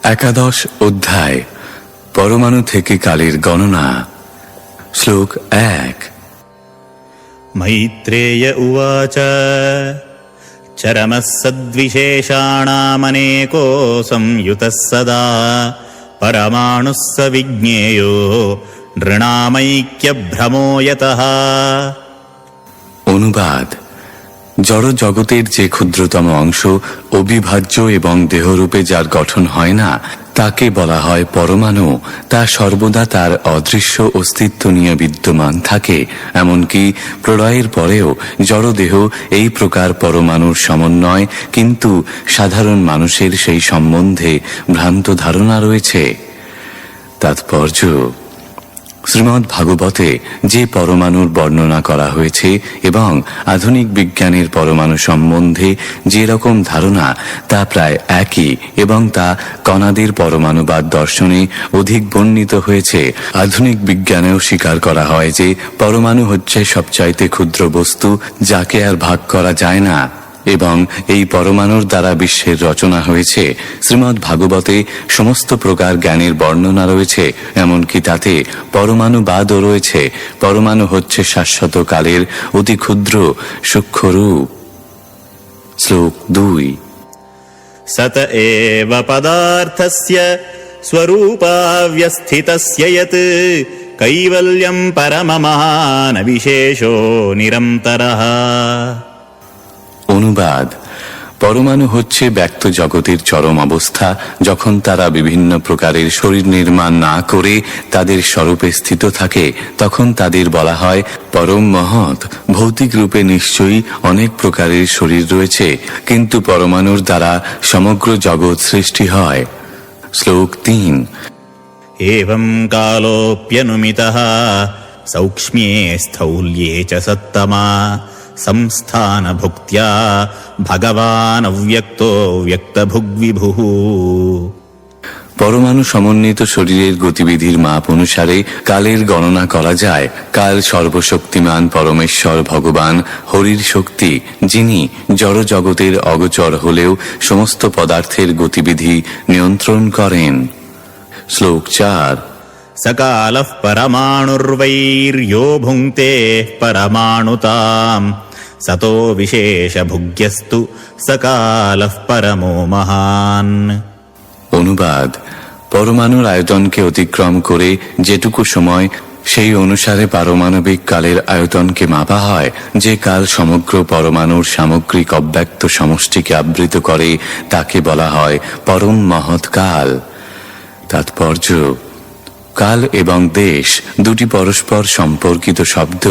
একাদশ অধ্যায় পরমাণু থেকে কালের গণনা। শ্লোক 1। मैत्रेय उवाच चरमः सद्विशेषाणामनेको संयुतः सदा परमाणुः स विज्ञेयो नृणामैक्यभ्रमो यतः। অনুবাদ: জড় জগতের যে ক্ষুদ্রতম অংশ অবিভাজ্য এবং দেহরূপে যার গঠন হয় না তাকে বলা হয় পরমাণু। তা সর্বদা তার অদৃশ্য অস্তিত্ব নিয়ে বিদ্যমান থাকে। এমনকি প্রলয়ের পরেও জড়দেহ এই প্রকার পরমাণুর সমন্বয়, কিন্তু সাধারণ মানুষের সেই সম্বন্ধে ভ্রান্ত ধারণা রয়েছে। তাৎপর্য: শ্রীমদ্ ভাগবতে যে পরমাণুর বর্ণনা করা হয়েছে এবং আধুনিক বিজ্ঞানের পরমাণু সম্বন্ধে যে রকম ধারণা তা প্রায় একই, এবং তা কণাদের পরমাণুবাদ দর্শনে অধিক বর্ণিত হয়েছে। আধুনিক বিজ্ঞানেও স্বীকার করা হয় যে পরমাণু হচ্ছে সবচাইতে ক্ষুদ্র বস্তু, যাকে আর ভাগ করা যায় না, এবং এই পরমাণুর দ্বারা বিশ্বের রচনা হয়েছে। শ্রীমদ্ ভাগবতে সমস্ত প্রকার জ্ঞানের বর্ণনা রয়েছে, এমনকি তাতে পরমাণুবাদও রয়েছে। পরমাণু হচ্ছে শাশ্বত কালের অতি ক্ষুদ্র সূক্ষ্ম রূপ। শ্লোক 2। सत एव पदार्थस्य स्वरूपाव्यस्थितस्य यत् कैवल्यं परममहान् विशेषो निरन्तरः। অনুবাদ: পরমাণু হচ্ছে ব্যক্ত জগতের চরম অবস্থা। যখন তারা বিভিন্ন প্রকারের শরীর নির্মাণ না করে তাদের স্বরূপে স্থিত থাকে, তখন তাদের বলা হয় পরম মহৎ। ভৌতিক রূপে নিশ্চয়ই অনেক প্রকারের শরীর রয়েছে, কিন্তু পরমাণুর দ্বারা সমগ্র জগৎ সৃষ্টি হয়। শ্লোক 3। एवं कालोऽप्यनुमितः सौक्ष्म्ये स्थौल्ये च सत्तमा संस्थानभुक्त्या भगवान् अव्यक्तो व्यक्तभुग्विभुः। পরমাণু সমন্বিত শরীরের গতিবিধির মাপ অনুসারে কালের গণনা করা যায়। কাল সর্বশক্তিমান পরমেশ্বর ভগবান হরির শক্তি, যিনি জড় জগতের অগোচর হলেও সমস্ত পদার্থের গতিবিধি নিয়ন্ত্রণ করেন। শ্লোক 4। सकालः परमाणुर्वैर्यो भुङ्क्ते परमाणुताम् सतो विशेषभुग्यस्तु सकालः परमो महान्। অনুবাদ: পরমাণুর আয়তনকে অতিক্রম করে যেটুকু সময়, সেই অনুসারে পারমাণবিক কালের আয়তনকে মাপা হয়। যে কাল সমগ্র পরমাণুর সামগ্রিক অব্যক্ত সমষ্টিকে আবৃত করে তাকে বলা হয় পরম মহৎ কাল। তাৎপর্য: কাল এবং দেশ দুটি পরস্পর সম্পর্কিত শব্দ।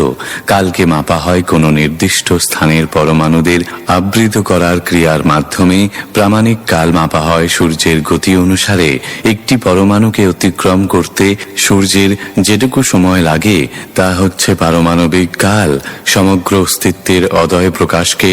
কালকে মাপা হয় কোনো নির্দিষ্ট স্থানের পরমাণুদের আবৃত করার ক্রিয়ার মাধ্যমে। প্রামাণিক কাল মাপা হয় সূর্যের গতি অনুসারে। একটি পরমাণুকে অতিক্রম করতে সূর্যের যেটুকু সময় লাগে তা হচ্ছে পারমাণবিক কাল। সমগ্র অস্তিত্বের অদয় প্রকাশকে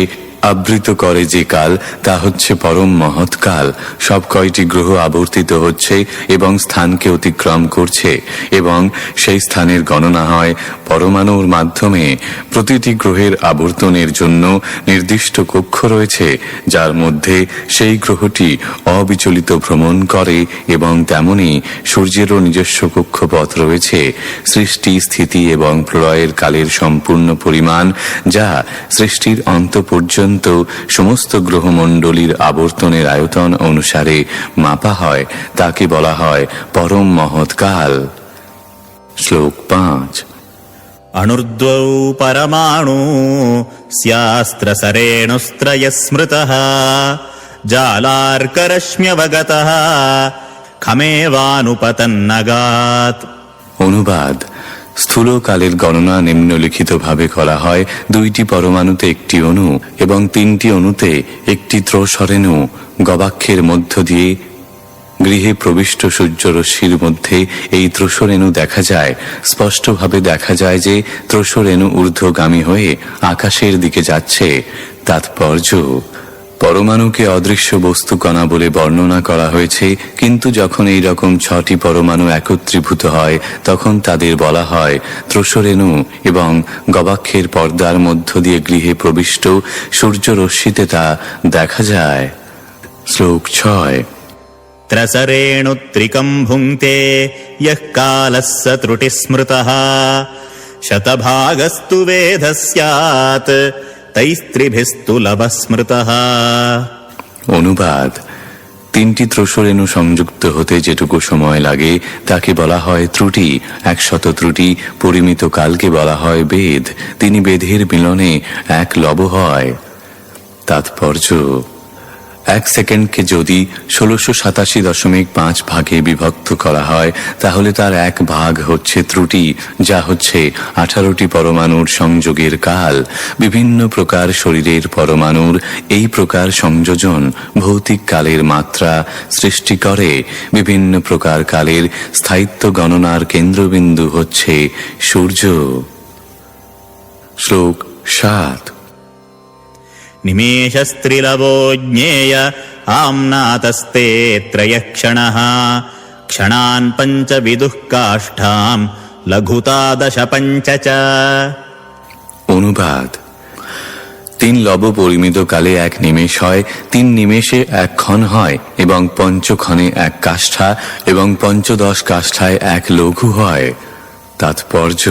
আবৃত করে যে কাল, তা হচ্ছে পরম মহৎ কাল। সব কয়টি গ্রহ আবর্তিত হচ্ছে এবং স্থানকে অতিক্রম করছে, এবং সেই স্থানের গণনা হয় পরমাণুর মাধ্যমে। প্রতিটি গ্রহের আবর্তনের জন্য নির্দিষ্ট কক্ষ রয়েছে, যার মধ্যে সেই গ্রহটি অবিচলিত ভ্রমণ করে, এবং তেমনি সূর্যেরও নিজস্ব কক্ষপথ রয়েছে। সৃষ্টি, স্থিতি এবং প্রলয়ের কালের সম্পূর্ণ পরিমাণ, যা সৃষ্টির অন্ত পর্যন্ত সমস্ত গ্রহমণ্ডলীর আবর্তনের আয়তন অনুসারে মাপা হয়, তাকে বলা হয় পরম মহৎ কাল। শ্লোক 5। अणुर्द्वौ परमाणु स्यास्त्रसरेणुस्त्रयः स्मृतः जालार्करश्म्यवगतः खमेवानुपतन्नगात्। অনুবাদ: স্থূল কালের গণনা নিম্নলিখিত ভাবে করা হয়। 2টি পরমাণুতে একটি অণু এবং 3টি অণুতে একটি ত্রসরেণু। গবাক্ষের মধ্য দিয়ে গৃহে প্রবিষ্ট সূর্যরশ্মির মধ্যে এই ত্রসরেণু দেখা যায়। স্পষ্টভাবে দেখা যায় যে ত্রসরেণু ঊর্ধ্বগামী হয়ে আকাশের দিকে যাচ্ছে। তাৎপর্য: পরমাণুকে অদৃশ্য বস্তু কণা বলে বর্ণনা করা হয়েছে, কিন্তু যখন এই রকম 6টি পরমাণু একত্রীভূত হয় তখন তাদের বলা হয় ত্রসরেণু, এবং গবাক্ষের পর্দার মধ্য দিয়ে গৃহে প্রবিষ্ট সূর্যরশ্মিতে তা দেখা যায়। শ্লোক 6। त्रसरेणुत्रिकम् भुङ्क्ते यः कालः स त्रुटिस्मृतः शतभागस्तु वेदः स्यात् तैस्त्रिभिस्तु लभः स्मृतः। অনুবাদ: তিনটি ত্রসরেণু সংযুক্ত হতে যেটুকু সময় লাগে তাকে বলা হয় ত্রুটি। 100 ত্রুটি পরিমিত কালকে বলা হয় বেদ। তিনি বেদের মিলনে এক লব হয়। তাৎপর্য: 1 সেকেন্ডকে যদি 1687.5 ভাগে বিভক্ত করা হয় তাহলে তার এক ভাগ হচ্ছে ত্রুটি, যা হচ্ছে 18টি পরমাণুর সংযোগের কাল। বিভিন্ন প্রকার শরীরের পরমাণুর এই প্রকার সংযোজন ভৌতিক কালের মাত্রা সৃষ্টি করে। বিভিন্ন প্রকার কালের স্থায়িত্ব গণনার কেন্দ্রবিন্দু হচ্ছে সূর্য। শ্লোক 7। निमेषस्त्रिलवो ज्ञेय आम्नातस्ते त्रयः क्षणः क्षणान् पञ्चविदुः काष्ठाम् लघुता दश पञ्च च। অনুবাদ: 3 লব পরিমিত কালে এক নিমেষ হয়, 3 নিমেষে এক ক্ষণ হয় এবং পঞ্চক্ষণে এক কাষ্ঠা এবং 15 কাষ্ঠায় এক লঘু হয়। তাৎপর্য: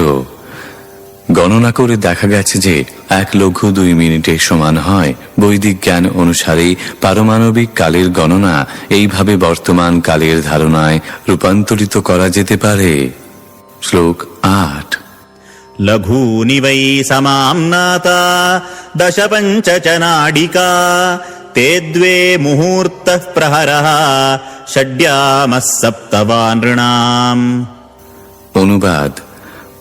গণনা করে দেখা গেছে যে এক লঘু 2 মিনিটে সমান হয়। বৈদিক জ্ঞান অনুসারে পারমাণবিক কালের গণনা এইভাবে বর্তমান কালের ধারণায় রূপান্তরিত করা যেতে পারে। শ্লোক 8। लघूनि वै समाम्नाता दश पञ्च च नाडिका ते द्वे मुहूर्तः प्रहरः षड्यामः सप्तवानृणाम्। অনুবাদ: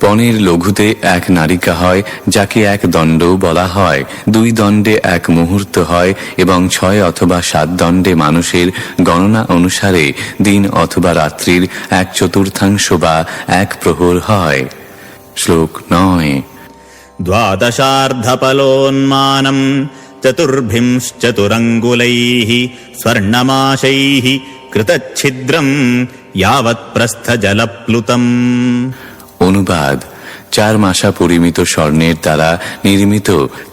পনের লঘুতে এক নারিকা হয়, যাকে এক দণ্ড বলা হয়। 2 দণ্ডে এক মুহূর্ত হয় এবং 6 অথবা 7 দণ্ডে মানুষের গণনা অনুসারে দিন অথবা রাত্রির 1/4 বা 1 প্রহর হয়। শ্লোক 9। द्वादशार्धपलोन्मानम् चतुर्भिंश्चतुरङ्गुलैः स्वर्णमाशैः कृतच्छिद्रम् यावत्प्रस्थजलप्लुतम्। অনুবাদ: 4 মাসা পরিমিত স্বর্ণের দ্বারা নির্মিত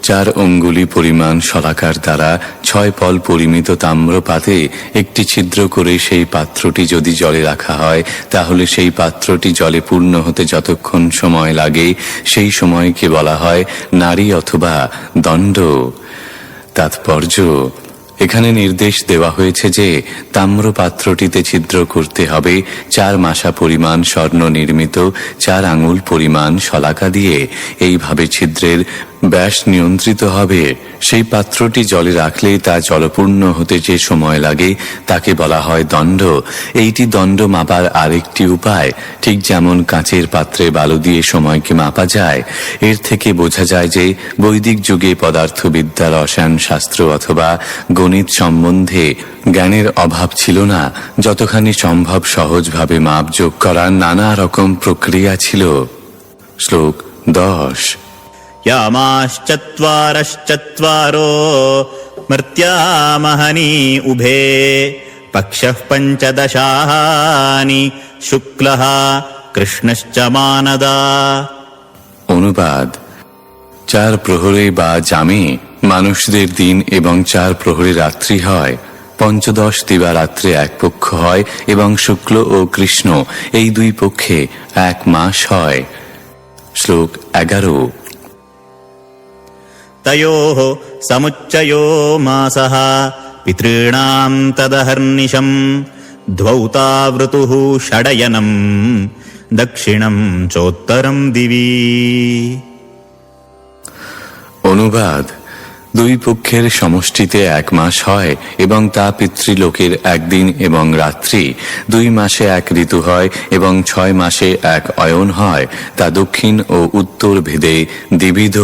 4 অঙ্গুলি পরিমাণ শলাকার দ্বারা 6 পল পরিমিত তাম্র পাতে একটি ছিদ্র করে সেই পাত্রটি যদি জলে রাখা হয় তাহলে সেই পাত্রটি জলে পূর্ণ হতে যতক্ষণ সময় লাগে সেই সময়কে বলা হয় নারী অথবা দণ্ড। তাৎপর্য: এখানে নির্দেশ দেওয়া হয়েছে যে তাম্র পাত্রটিতে ছিদ্র করতে হবে 4 মাসা পরিমাণ স্বর্ণ নির্মিত 4 আঙুল পরিমাণ শলাকা দিয়ে। এইভাবে ছিদ্রের ব্যাস নিয়ন্ত্রিত হবে। সেই পাত্রটি জলে রাখলে তা জলপূর্ণ হতে যে সময় লাগে তাকে বলা হয় দণ্ড। এইটি দণ্ড মাপার আরেকটি উপায়। ঠিক যেমন কাঁচের পাত্রে বালু দিয়ে সময়কে মাপা যায়। এর থেকে বোঝা যায় যে বৈদিক যুগে পদার্থবিদ্যা, রসায়ন শাস্ত্র অথবা গণিত সম্বন্ধে জ্ঞানের অভাব ছিল না। যতখানি সম্ভব সহজভাবে মাপযোগ করার নানা রকম প্রক্রিয়া ছিল। শ্লোক 10। यामाश्चत्वारश्चत्वारो मर्त्यामहनी उभे पक्षः पञ्चदशानि शुक्लः कृष्णश्च मानदा। অনুবাদ: 4 প্রহরে বা জামে মানুষদের দিন এবং 4 প্রহরে রাত্রি হয়। 15 দিবারাত্রে এক পক্ষ হয় এবং শুক্ল ও কৃষ্ণ এই 2 পক্ষে 1 মাস হয়। শ্লোক 11। तयोः समुच्चयो मासः पितॄणाम् तदहर्निशम् द्वौतावृतुः षडयनम् दक्षिणम् चोत्तरम् दिवि। অনুবাদ: 2 পক্ষের সমষ্টিতে 1 মাস হয় এবং তা পিতৃলোকের 1 দিন এবং রাত্রি। 2 মাসে 1 ঋতু হয় এবং 6 মাসে 1 অয়ন হয়। তা দক্ষিণ ও উত্তর ভেদে দ্বিবিধ।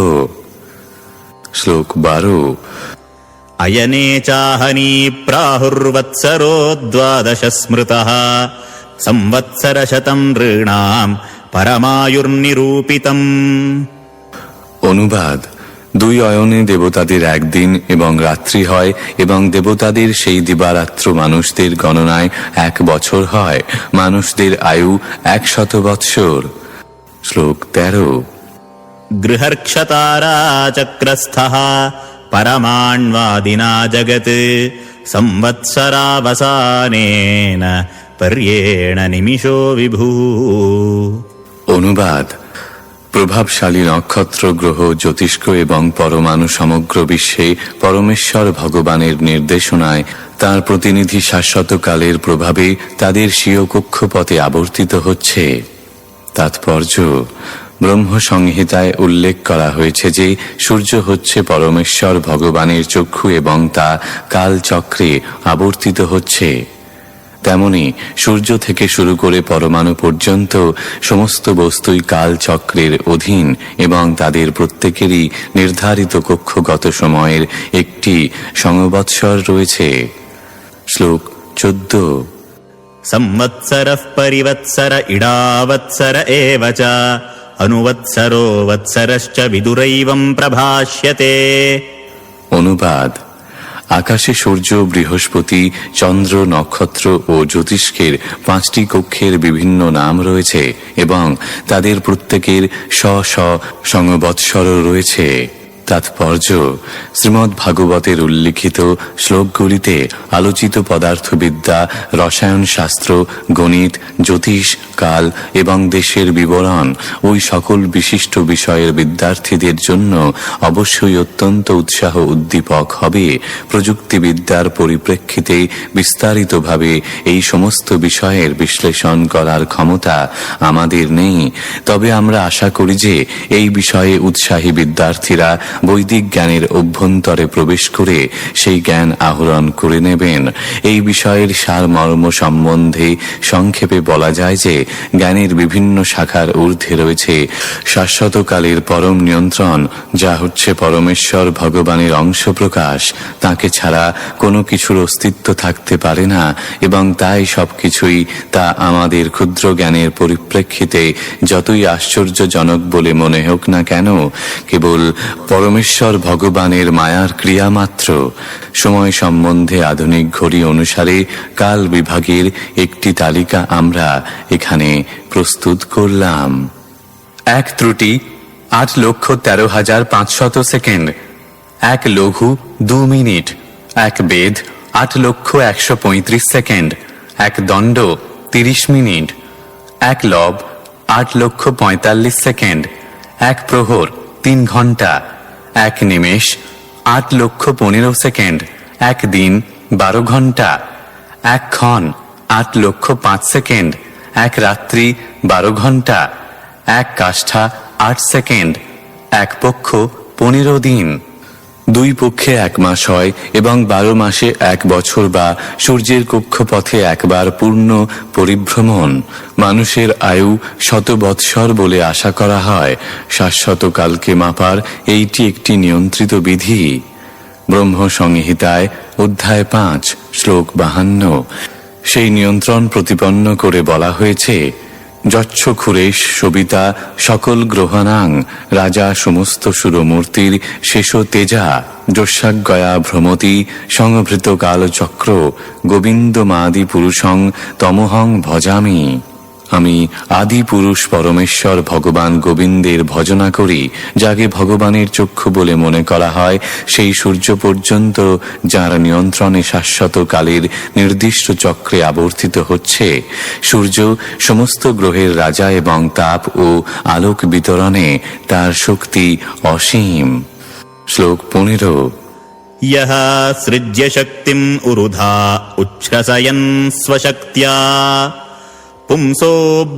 শ্লোক 12। अयने चाहनी प्राहुर्वत्सरो 12 स्मृतः संवत्सरशतम् नृणाम् परमायुर्निरूपितम्। অনুবাদ: 2 অয়নে দেবতাদের 1 দিন এবং রাত্রি হয় এবং দেবতাদের সেই দিবারাত্র মানুষদের গণনায় 1 বছর হয়। মানুষদের আয়ু 100 বৎসর। শ্লোক 13। गृहर्क्षतारा चक्रस्थः परमाण्वादिना जगत् संवत्सरावसानेन पर्येण निमिषो विभुः। অনুবাদ: প্রভাবশালী নক্ষত্র, গ্রহ, জ্যোতিষ্ক এবং পরমাণু সমগ্র বিশ্বে পরমেশ্বর ভগবানের নির্দেশনায় তার প্রতিনিধি শাশ্বত কালের প্রভাবে তাদের স্বীয় কক্ষপথে আবর্তিত হচ্ছে। তাৎপর্য: ব্রহ্ম সংহিতায় উল্লেখ করা হয়েছে যে সূর্য হচ্ছে পরমেশ্বর ভগবানের চক্ষু এবং তা কালচক্রে আবর্তিত হচ্ছে। তেমনি সূর্য থেকে শুরু করে পরমাণু পর্যন্ত সমস্ত বস্তুই কালচক্রের অধীন এবং তাদের প্রত্যেকেরই নির্ধারিত কক্ষগত সময়ের একটি সংবৎসর রয়েছে। শ্লোক 14। संवत्सरः परिवत्सर इडावत्सर एव च अनुवत्सरो वत्सरश्च विदुरैवं प्रभाष्यते। অনুবাদ: আকাশে সূর্য, বৃহস্পতি, চন্দ্র, নক্ষত্র ও জ্যোতিষ্কের 5টি কক্ষের বিভিন্ন নাম রয়েছে এবং তাদের প্রত্যেকের স্ব সংবৎসরও রয়েছে। তাৎপর্য: শ্রীমদ্ ভাগবতের উল্লিখিত শ্লোকগুলিতে আলোচিত পদার্থবিদ্যা, রসায়ন শাস্ত্র, গণিত, জ্যোতিষ, কাল এবং দেশের বিবরণ ওই সকল বিশিষ্ট বিষয়ের বিদ্যার্থীদের জন্য অবশ্যই অত্যন্ত উৎসাহ উদ্দীপক হবে। প্রযুক্তিবিদ্যার পরিপ্রেক্ষিতে বিস্তারিতভাবে এই সমস্ত বিষয়ের বিশ্লেষণ করার ক্ষমতা আমাদের নেই, তবে আমরা আশা করি যে এই বিষয়ে উৎসাহী বিদ্যার্থীরা বৈদিক জ্ঞানের অভ্যন্তরে প্রবেশ করে সেই জ্ঞান আহরণ করে নেবেন। এই বিষয়ের সারমর্ম সম্বন্ধে সংক্ষেপে বলা যায় যে জ্ঞানের বিভিন্ন শাখার ঊর্ধ্বে রয়েছে শাশ্বতকালের পরম নিয়ন্ত্রণ, যা হচ্ছে পরমেশ্বর ভগবানের অংশ প্রকাশ। তাকে ছাড়া কোনো কিছুর অস্তিত্ব থাকতে পারে না এবং তাই সবকিছুই তা আমাদের ক্ষুদ্র জ্ঞানের পরিপ্রেক্ষিতে যতই আশ্চর্যজনক বলে মনে হোক না কেন, কেবল পরমেশ্বর ভগবানের মায়ার ক্রিয়া মাত্র। সময় সম্বন্ধে আধুনিক ঘড়ি অনুসারে কাল বিভাগের একটি তালিকা আমরা এখানে প্রস্তুত করলাম। 1 ত্রুটি 8,13,500 সেকেন্ড। 1 লঘু 2 মিনিট। 1 বেদ 8,135 সেকেন্ড। 1 দণ্ড 30 মিনিট। 1 লব 8,45,000 সেকেন্ড। 1 প্রহর 3 ঘন্টা। 1 নিমেষ 8,15,000 সেকেন্ড। 1 দিন 12 ঘন্টা। 1 ক্ষণ 8,05,000 সেকেন্ড। 1 রাত্রি 12 ঘন্টা। 1 কাষ্ঠা 8 সেকেন্ড। 1 পক্ষ 15 দিন। 2 পক্ষে 1 মাস হয় এবং 12 মাসে 1 বছর বা সূর্যের কক্ষপথে একবার পূর্ণ পরিভ্রমণ। মানুষের আয়ু 100 বৎসর বলে আশা করা হয়। শাশ্বত কালকে মাপার এইটি একটি নিয়ন্ত্রিত বিধি। ব্রহ্ম সংহিতায় অধ্যায় 5 শ্লোক 52 সেই নিয়ন্ত্রণ প্রতিপন্ন করে বলা হয়েছে, যচ্ছ ক্ষুরেশ সবিতা সকল গ্রহাণাং রাজা সমস্ত সুরমূর্তির শেষ তেজা যস্যাজ্ঞয়া ভ্রমতি সংভৃত কালচক্র গোবিন্দমাদি পুরুষং তমহং ভজামি। আমি আদি পুরুষ পরমেশ্বর ভগবান গোবিন্দের ভজনা করি। যাকে ভগবানের চক্ষু বলে মনে করা হয় সেই সূর্য পর্যন্ত যার নিয়ন্ত্রণে শাশ্বত কালের নির্দিষ্ট চক্রে আবর্তিত হচ্ছে। সূর্য সমস্ত গ্রহের রাজা এবং তাপ ও আলোক বিতরণে তার শক্তি অসীম। শ্লোক 15। यः सृज्य शक्तिम् उरुधा उच्छ्रसयन् स्वशक्त्या पुंसो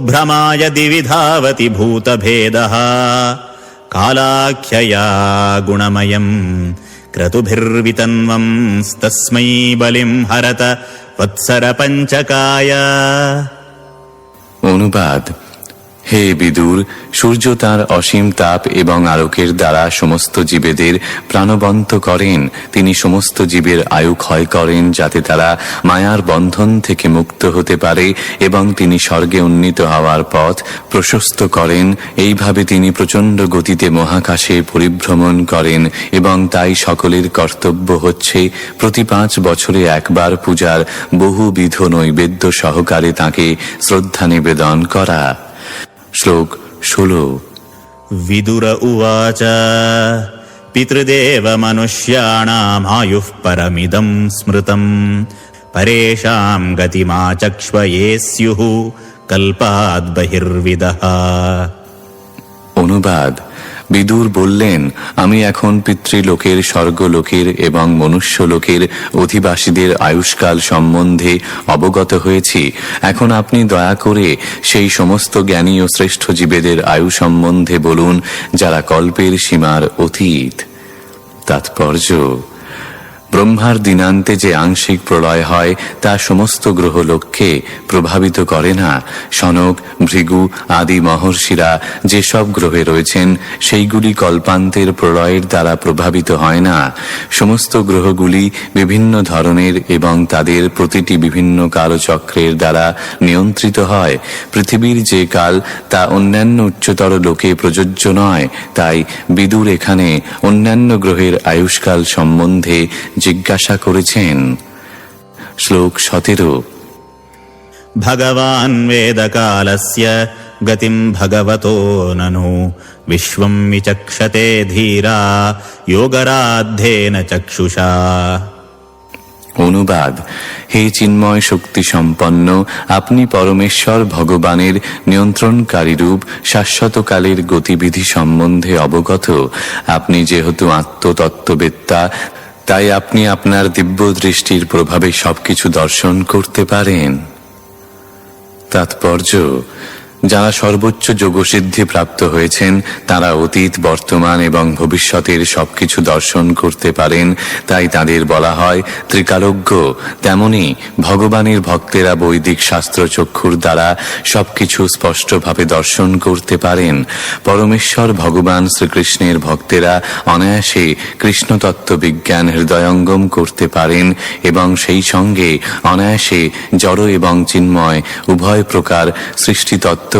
भ्रमाय दिवि धावति भूतभेदः कालाख्यया गुणमयम् क्रतुभिर्वितन्वंस्तस्मै बलिम् हरत वत्सरपञ्चकाय। অনুবাদ: হে বিদুর, সূর্য তার অসীম তাপ এবং আলোকের দ্বারা সমস্ত জীবেদের প্রাণবন্ত করেন। তিনি সমস্ত জীবের আয়ু ক্ষয় করেন যাতে তারা মায়ার বন্ধন থেকে মুক্ত হতে পারে এবং তিনি স্বর্গে উন্নীত হওয়ার পথ প্রশস্ত করেন। এইভাবে তিনি প্রচণ্ড গতিতে মহাকাশে পরিভ্রমণ করেন এবং তাই সকলের কর্তব্য হচ্ছে প্রতি 5 বছরে একবার পূজার বহুবিধ নৈবেদ্য সহকারে তাঁকে শ্রদ্ধা নিবেদন করা। শ্লোক 16। विदुर उवाच पितृदेवमनुष्याणामायुः परमिदं स्मृतम् परेषां गतिमाचक्ष्व ये स्युः कल्पाद् बहिर्विदः। অনুবাদ: বিদুর বললেন, আমি এখন পিতৃলোকের, স্বর্গলোকের এবং মনুষ্যলোকের অধিবাসীদের আয়ুষ্কাল সম্বন্ধে অবগত হয়েছি। এখন আপনি দয়া করে সেই সমস্ত জ্ঞানী ও শ্রেষ্ঠ জীবেদের আয়ু সম্বন্ধে বলুন যারা কল্পের সীমার অতীত। তাৎপর্য: ব্রহ্মার দিনান্তে যে আংশিক প্রলয় হয় তা সমস্ত গ্রহলোককে প্রভাবিত করে না। সনক, ভৃগু আদি মহর্ষিরা যেসব গ্রহে রয়েছেন সেইগুলি কল্পান্তের প্রলয়ের দ্বারা প্রভাবিত হয় না। সমস্ত গ্রহগুলি বিভিন্ন ধরনের এবং তাদের প্রতিটি বিভিন্ন কালচক্রের দ্বারা নিয়ন্ত্রিত হয়। পৃথিবীর যে কাল তা অন্যান্য উচ্চতর লোকে প্রযোজ্য নয়, তাই বিদুর এখানে অন্যান্য গ্রহের আয়ুষ্কাল সম্বন্ধে জিজ্ঞাসা করেছেন। শ্লোক 17। भगवान् वेदकालस्य गतिं भगवतो ननु विश्वं विचक्षते धीरा योगराद्धेन चक्षुषा। অনুবাদ: হে চিন্ময় শক্তি সম্পন্ন, আপনি পরমেশ্বর ভগবানের নিয়ন্ত্রণকারী রূপ শাশ্বতকালের গতিবিধি সম্বন্ধে অবগত। আপনি যেহেতু আত্মতত্ত্ববেত্তা, তাই আপনি আপনার দিব্য দৃষ্টির প্রভাবে সবকিছু দর্শন করতে পারেন। তাৎপর্য: যারা সর্বোচ্চ যোগসিদ্ধি প্রাপ্ত হয়েছেন তারা অতীত, বর্তমান এবং ভবিষ্যতের সবকিছু দর্শন করতে পারেন, তাই তাদের বলা হয় ত্রিকালজ্ঞ। তেমনি ভগবানের ভক্তেরা বৈদিক শাস্ত্র চক্ষুর দ্বারা সবকিছু স্পষ্টভাবে দর্শন করতে পারেন। পরমেশ্বর ভগবান শ্রীকৃষ্ণের ভক্তেরা অনায়াসে কৃষ্ণতত্ত্ব বিজ্ঞান হৃদয়ঙ্গম করতে পারেন এবং সেই সঙ্গে অনায়াসে জড় এবং চিন্ময় উভয় প্রকার সৃষ্টিতত্ত্ব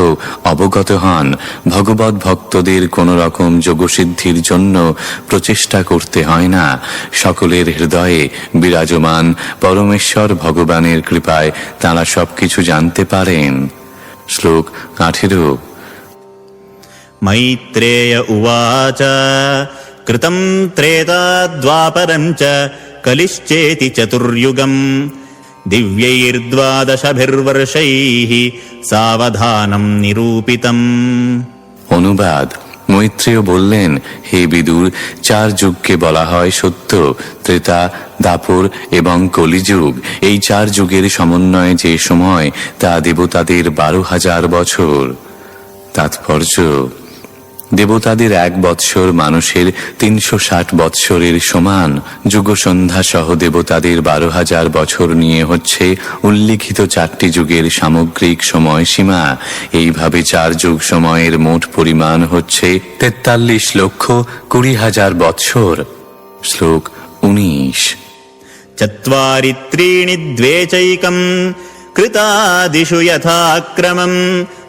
অবগত হন। ভগবত ভক্তদের কোন রকম যোগসিদ্ধির জন্য প্রচেষ্টা করতে হয় না। সকলের হৃদয়ে বিরাজমান পরমেশ্বর ভগবানের কৃপায় তারা সবকিছু জানতে পারেন। শ্লোক 18। मैत्रेय उवाच कृतं त्रेता द्वापरं च कलिश्चेति चतुर्युगम् दिव्यैर्द्वादशभिर्वर्षैः सावधानं निरूपितम्। অনুবাদ: মৈত্রেয় বললেন, হে বিদুর, 4 যুগকে বলা হয় সত্য, ত্রেতা, দাপর এবং কলিযুগ। এই 4 যুগের সমন্বয়ে যে সময় তা দেবতাদের 12,000 বছর। তাৎপর্য: দেবতাদের 1 বৎসর মানুষের 360 বৎসরের সমান। যুগসন্ধ্যা সহ দেবতাদের 12,000 বছর নিয়ে হচ্ছে উল্লিখিত 4টি যুগের সামগ্রিক সময়সীমা। এইভাবে 4 যুগ সময়ের মোট পরিমাণ হচ্ছে 43,20,000 বৎসর। শ্লোক 19। चत्वारि त्रीणि द्वे चैकम् कृतादिषु यथाक्रमम्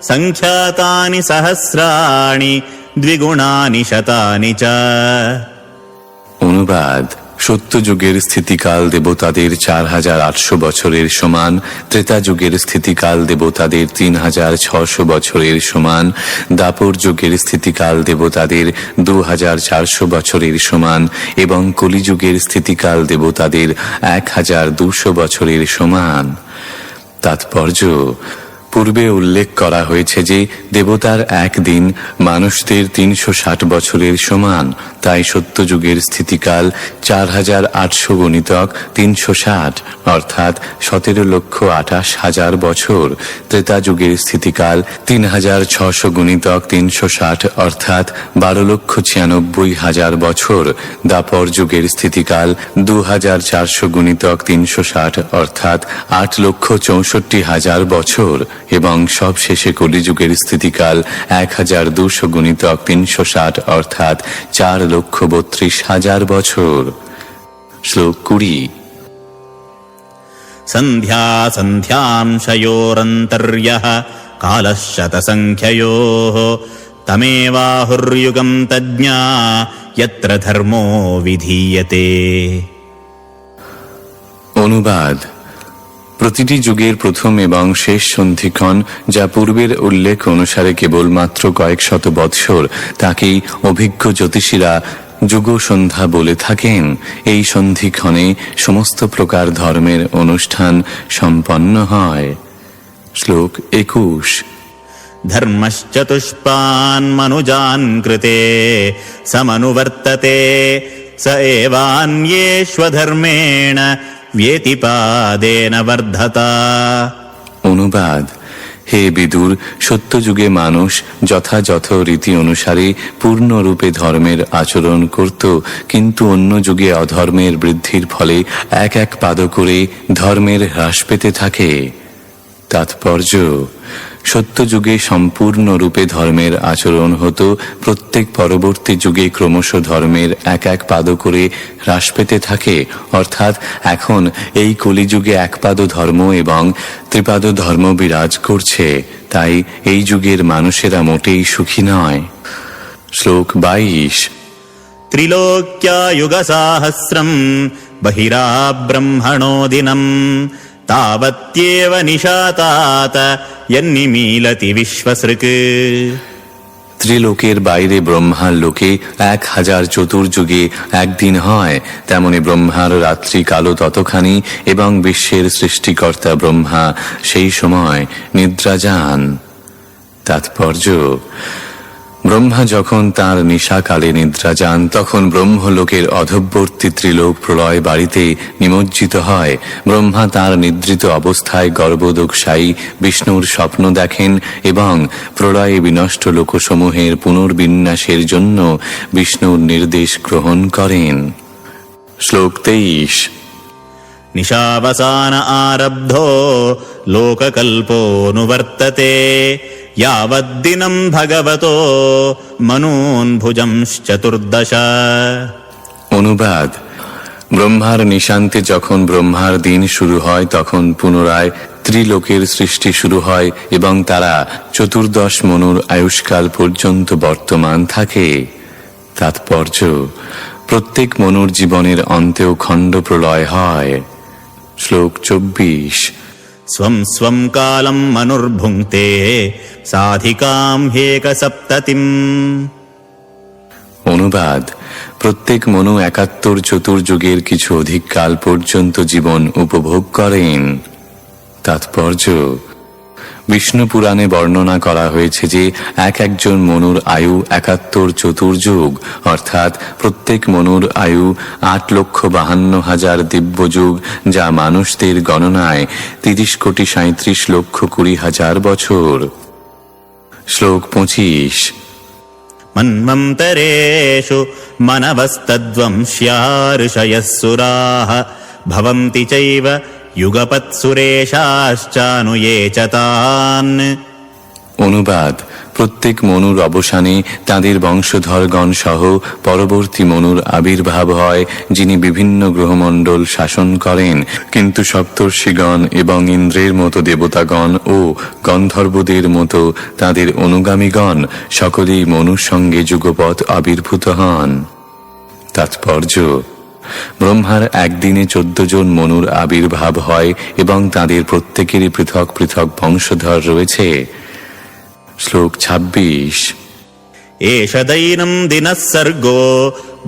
सङ्ख्यातानि सहस्राणि द्विगुणानि शतानि च। অনুবাদ: সত্য যুগের স্থিতিকাল দেবতাদের 4,800 বছরের সমান, ত্রেতা যুগের স্থিতিকাল দেবতাদের 3,600 বছরের সমান, দাপর যুগের স্থিতিকাল দেবতাদের 2,400 বছরের সমান এবং কলিযুগের স্থিতিকাল দেবতাদের 1,200 বছরের সমান। তাৎপর্য: পূর্বে উল্লেখ করা হয়েছে যে দেবতার 1 দিন মানুষদের 360 বছরের সমান, তাই সত্যযুগের স্থিতিকাল 4,800 গুণিতক 360 অর্থাৎ 17,28,000 বছর। ত্রেতা যুগের স্থিতিকাল 3,600 গুণিতক 360 অর্থাৎ 12,96,000 বছর। দাপর যুগের স্থিতিকাল 2,400 গুণিতক 360 অর্থাৎ 8,64,000 বছর এবং সবশেষে কলিযুগের স্থিতিকাল 1,200 গুণিতক 360 অর্থাৎ 4,32,000 বছর। শ্লোক 20। सन्ध्या सन्ध्यांशयोरन्तर्यः कालः शतसङ्ख्ययोः तमेवाहुर्युगं तज्ञा यत्र धर्मो विधीयते। অনুবাদ: প্রতিটি যুগের প্রথম এবং শেষ সন্ধিক্ষণ, যা পূর্বের উল্লেখ অনুসারে কেবলমাত্র কয়েক শত বৎসর, তাকেই অভিজ্ঞ জ্যোতিষীরা যুগ সন্ধ্যা বলে থাকেন। এই সন্ধিক্ষণে সমস্ত প্রকার ধর্মের অনুষ্ঠান সম্পন্ন হয়। শ্লোক 21। ধর্মশ্চতুষ্পাन् মনুজাन् কৃতে সমনুবর্ততে স এবান্যেষ্বধর্মেণ ব্যতিপাদেন বর্ধতা। অনুবাদ: হে বিদুর, সত্যযুগে মানুষ যথাযথ রীতি অনুসারে পূর্ণরূপে ধর্মের আচরণ করত, কিন্তু অন্য যুগে অধর্মের বৃদ্ধির ফলে এক এক পাদ করে ধর্মের হ্রাস পেতে থাকে। তাৎপর্য: সত্যযুগে সম্পূর্ণরূপে ধর্মের আচরণ হতো, প্রত্যেক পরবর্তী যুগে ক্রমশ ধর্মের এক এক পাদ করে হ্রাস পেতে থাকে। অর্থাৎ এখন এই কলিযুগে একপাদ ধর্ম এবং ত্রিপাদ ধর্ম বিরাজ করছে। তাই এই যুগের মানুষেরা মোটেই সুখী নয়। শ্লোক 22। ত্রিলোক্যা যুগসাহস্রম বহিরাব্রহ্মণো দিনম তাবত্যেব নিশাতাত যন্নিমীলতি বিশ্বসৃক্। ত্রিলোকের বাইরে ব্রহ্মার লোকে 1000 চতুর্যুগে একদিন হয়, তেমনি ব্রহ্মার রাত্রি কালো ততখানি, এবং বিশ্বের সৃষ্টিকর্তা ব্রহ্মা সেই সময় নিদ্রা যান। তাৎপর্য: ব্রহ্মা যখন তাঁর নিশাকালে নিদ্রা যান, তখন ব্রহ্মলোকের অধঃবর্তী ত্রিলোক প্রলয় বাড়িতে নিমজ্জিত হয়। ব্রহ্মা তাঁর নিদ্রিত অবস্থায় গর্ভোদকশায়ী বিষ্ণুর স্বপ্ন দেখেন এবং প্রলয়ে বিনষ্ট লোকসমূহের পুনর্বিন্যাসের জন্য বিষ্ণুর নির্দেশ গ্রহণ করেন। শ্লোক 23। নিশাবসান আরব্ধো লোককল্পোনুবর্ততে यावद्दिनं भगवतो मनून्भुजंश्चतुर्दश। অনুবাদ: ব্রহ্মার নিশান্তে যখন ব্রহ্মার দিন শুরু হয়, তখন পুনরায় ত্রিলোকের সৃষ্টি শুরু হয় এবং তারা 14 মনুর আয়ুষ্কাল পর্যন্ত বর্তমান থাকে। তাৎপর্য: প্রত্যেক মনুর জীবনের অন্তেও খণ্ড প্রলয় হয়। শ্লোক 24। स्वं स्वं कालं मनुर्भुङ्क्ते साधिकां ह्येकसप्ततिम्। অনুবাদ: প্রত্যেক মনু 71 চতুর্যুগের কিছু অধিক কাল পর্যন্ত জীবন উপভোগ করেন। তাৎপর্য: বিষ্ণু পুরাণে বর্ণনা করা হয়েছে যে একজন মনুর আয়ু 71 চতুর্যুগ, অর্থাৎ প্রত্যেক মনুর আয়ু 8,52,000 দিব্যযুগ, যা মানুষদের গণনায় 30,37,20,000 বছর। শ্লোক 25। मन्वन्तरेषु मनवस्तद्वंश्या ऋषयः सुराः भवन्ति चैव युगपत्सुरेशाश्चानुये च तान्। অনুবাদ: প্রত্যেক মনুর অবসানে তাদের বংশধরগণ সহ পরবর্তী মনুর আবির্ভাব হয়, যিনি বিভিন্ন গ্রহমণ্ডল শাসন করেন, কিন্তু সপ্তর্ষিগণ এবং ইন্দ্রের মতো দেবতাগণ ও গন্ধর্বদের মতো তাদের অনুগামীগণ সকলেই মনুর সঙ্গে যুগপৎ আবির্ভূত হন। তাৎপর্য: ব্রহ্মার একদিনে 14 জন মনুর আবির্ভাব হয় এবং তাদের প্রত্যেকেরই পৃথক পৃথক বংশধর রয়েছে। শ্লোক 26। एष दैनं दिनः सर्गो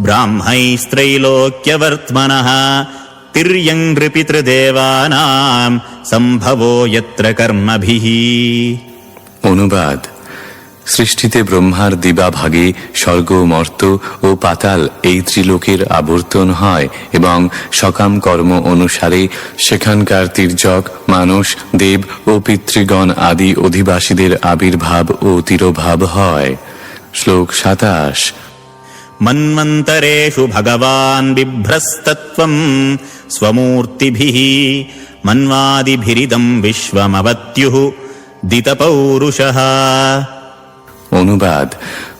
ब्राह्मैस्त्रैलोक्यवर्त्मनः तिर्यं नृपितृदेवानां सम्भवो यत्र कर्मभिः। অনুবাদ: সৃষ্টিতে ব্রহ্মার দিবাভাগে স্বর্গ, মর্ত ও পাতাল এই ত্রিলোকের আবর্তন হয় এবং সকাম কর্ম অনুসারে সেখানকার তির্যক, মানুষ, দেব ও পিতৃগণ আদি অধিবাসীদের আবির্ভাব ও তিরোভাব হয়। শ্লোক 27। मन्वन्तरेषु भगवान् बिभ्रस्तत्त्वं स्वमूर्तिभिः मन्वादिभिरिदं विश्वमवत्युः दितपौरुषः। অনুবাদ: